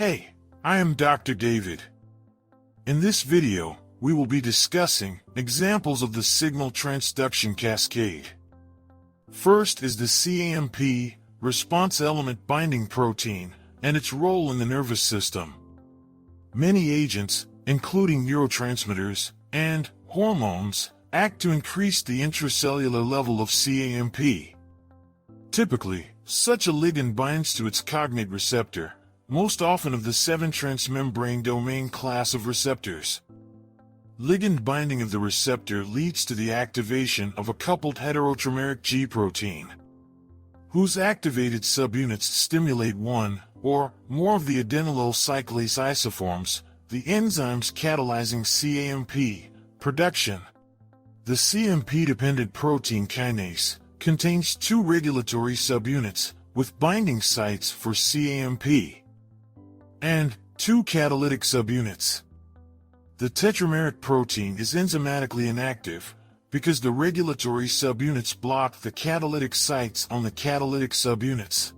Hey, I am Dr. David. In this video, we will be discussing examples of the signal transduction cascade. First is the cAMP, response element binding protein, and its role in the nervous system. Many agents, including neurotransmitters and hormones, act to increase the intracellular level of cAMP. Typically, such a ligand binds to its cognate receptor, most often of the 7 transmembrane domain class of receptors. Ligand binding of the receptor leads to the activation of a coupled heterotrameric G protein, whose activated subunits stimulate one or more of the adenylyl cyclase isoforms, the enzymes catalyzing cAMP production. The cMP-dependent protein kinase contains 2 regulatory subunits with binding sites for cAMP and 2 catalytic subunits. The tetrameric protein is enzymatically inactive because the regulatory subunits block the catalytic sites on the catalytic subunits.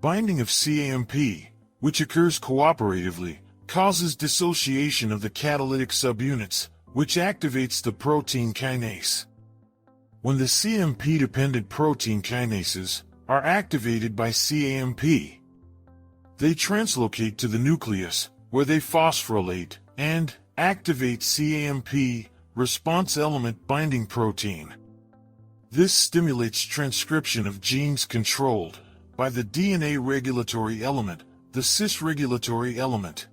Binding of cAMP, which occurs cooperatively, causes dissociation of the catalytic subunits, which activates the protein kinase. When the cMP-dependent protein kinases are activated by cAMP, they translocate to the nucleus, where they phosphorylate and activate cAMP, response element binding protein. This stimulates transcription of genes controlled by the DNA regulatory element, the cis regulatory element,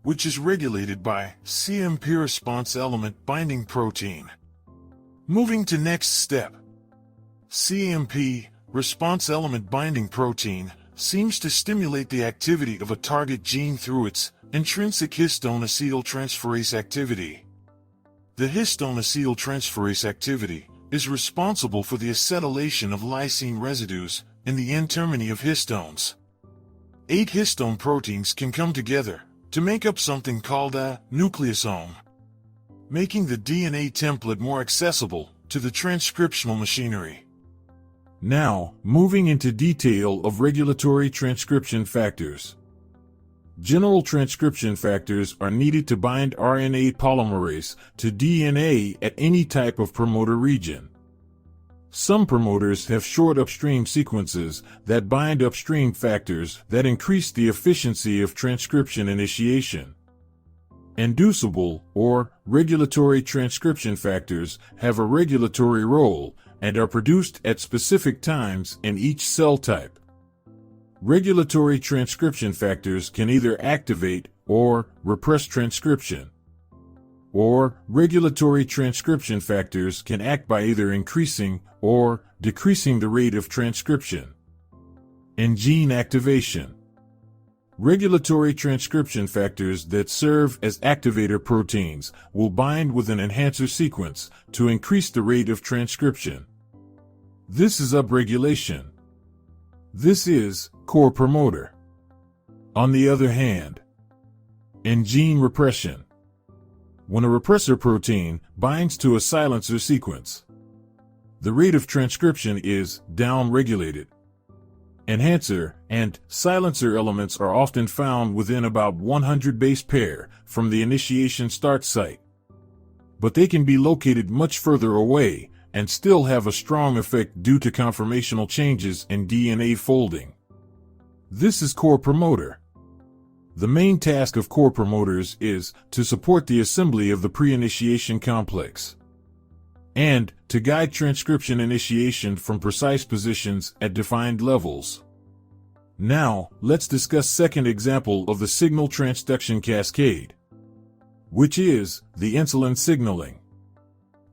which is regulated by cMP response element binding protein. Moving to next step. cMP, response element binding protein, seems to stimulate the activity of a target gene through its intrinsic histone acetyltransferase activity. The histone acetyltransferase activity is responsible for the acetylation of lysine residues in the N-termini of histones. 8 histone proteins can come together to make up something called a nucleosome, making the DNA template more accessible to the transcriptional machinery. Now, moving into detail of regulatory transcription factors. General transcription factors are needed to bind RNA polymerase to DNA at any type of promoter region. Some promoters have short upstream sequences that bind upstream factors that increase the efficiency of transcription initiation. Inducible, or regulatory transcription factors have a regulatory role and are produced at specific times in each cell type. Regulatory transcription factors can either activate or repress transcription. Or regulatory transcription factors can act by either increasing or decreasing the rate of transcription. And gene activation. Regulatory transcription factors that serve as activator proteins will bind with an enhancer sequence to increase the rate of transcription. This is upregulation. This is core promoter. On the other hand, in gene repression, when a repressor protein binds to a silencer sequence, the rate of transcription is downregulated. Enhancer and silencer elements are often found within about 100 base pair from the initiation start site, but they can be located much further away and still have a strong effect due to conformational changes in DNA folding. This is core promoter. The main task of core promoters is to support the assembly of the pre-initiation complex and to guide transcription initiation from precise positions at defined levels. Now, let's discuss second example of the signal transduction cascade, which is the insulin signaling.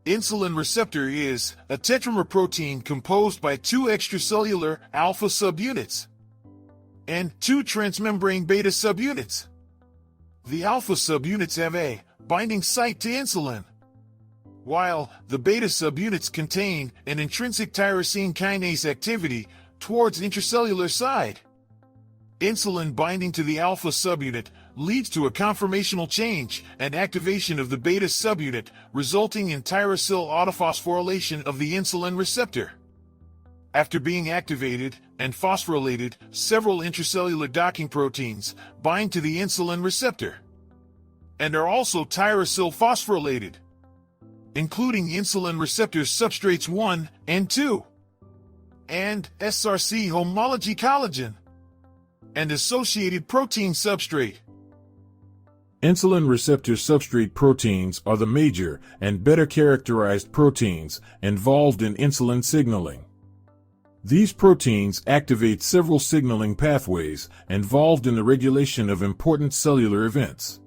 Insulin receptor is a tetramer protein composed by 2 extracellular alpha subunits and 2 transmembrane beta subunits. The alpha subunits have a binding site to insulin, while the beta subunits contain an intrinsic tyrosine kinase activity towards intracellular side. Insulin binding to the alpha subunit leads to a conformational change and activation of the beta subunit, resulting in tyrosyl autophosphorylation of the insulin receptor. After being activated and phosphorylated, several intracellular docking proteins bind to the insulin receptor and are also tyrosyl phosphorylated, including insulin receptor substrates 1 and 2, and SRC homology collagen, and associated protein substrate. Insulin receptor substrate proteins are the major and better characterized proteins involved in insulin signaling. These proteins activate several signaling pathways involved in the regulation of important cellular events,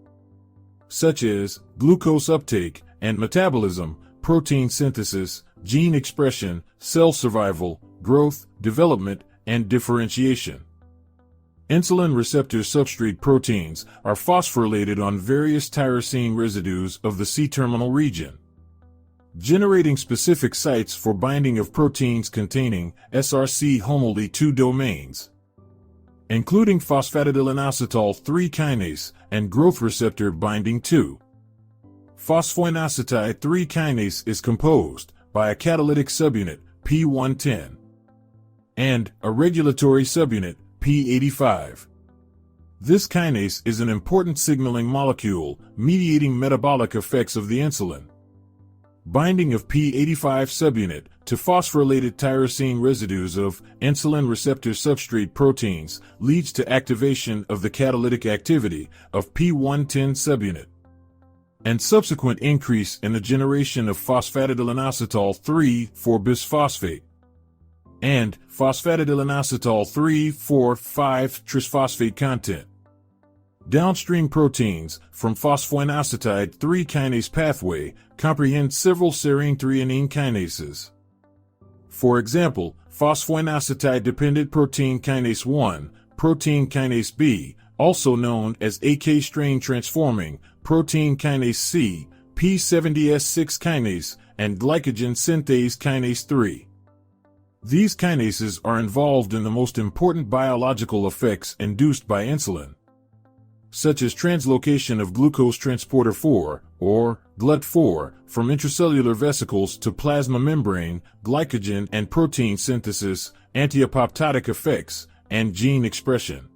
such as glucose uptake and metabolism, protein synthesis, gene expression, cell survival, growth, development, and differentiation. Insulin receptor substrate proteins are phosphorylated on various tyrosine residues of the C-terminal region, generating specific sites for binding of proteins containing SRC homology 2 domains, including phosphatidylinositol 3 kinase and growth receptor binding 2. Phosphoinositide 3 kinase is composed by a catalytic subunit, P110, and a regulatory subunit, P85. This kinase is an important signaling molecule mediating metabolic effects of the insulin. Binding of P85 subunit to phosphorylated tyrosine residues of insulin receptor substrate proteins leads to activation of the catalytic activity of P110 subunit and subsequent increase in the generation of phosphatidylinositol 3,4-bisphosphate and phosphatidylinositol 3,4,5 trisphosphate content. Downstream proteins from phosphoinositide 3 kinase pathway comprehend several serine-threonine kinases. For example, phosphoinositide-dependent protein kinase 1, protein kinase B, also known as AK strain transforming, protein kinase C, P70S6 kinase, and glycogen synthase kinase 3. These kinases are involved in the most important biological effects induced by insulin, such as translocation of glucose transporter 4, or GLUT4, from intracellular vesicles to plasma membrane, glycogen and protein synthesis, anti-apoptotic effects, and gene expression.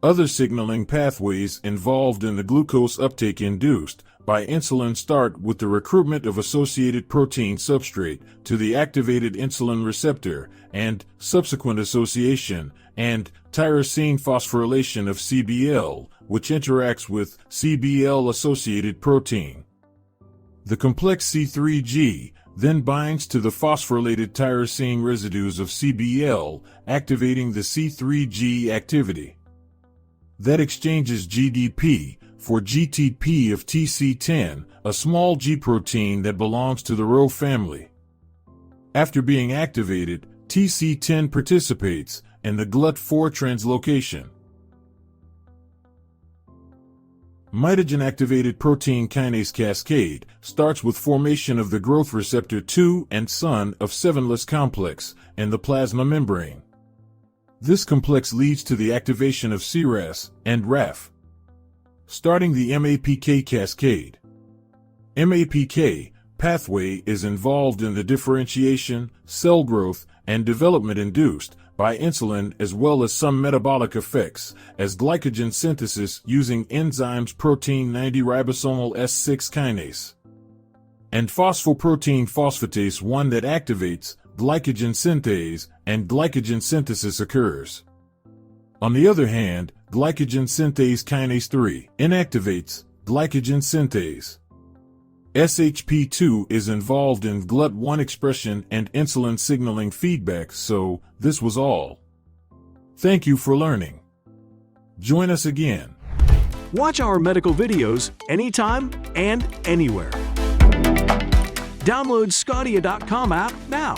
Other signaling pathways involved in the glucose uptake induced by insulin start with the recruitment of associated protein substrate to the activated insulin receptor and subsequent association and tyrosine phosphorylation of CBL, which interacts with CBL-associated protein. The complex C3G then binds to the phosphorylated tyrosine residues of CBL, activating the C3G activity. That exchanges GDP for GTP of TC10, a small G protein that belongs to the Rho family. After being activated, TC10 participates in the GLUT4 translocation. Mitogen-activated protein kinase cascade starts with formation of the growth receptor 2 and son of 7-less complex in the plasma membrane. This complex leads to the activation of CRAS and RAF, starting the MAPK cascade. MAPK pathway is involved in the differentiation, cell growth, and development induced by insulin as well as some metabolic effects, as glycogen synthesis using enzymes protein 90 ribosomal S6 kinase and phosphoprotein phosphatase 1 that activates glycogen synthase and glycogen synthesis occurs. On the other hand, glycogen synthase kinase 3 inactivates glycogen synthase. SHP2 is involved in GLUT1 expression and insulin signaling feedback, so this was all. Thank you for learning. Join us again. Watch our medical videos anytime and anywhere. Download sqadia.com app now.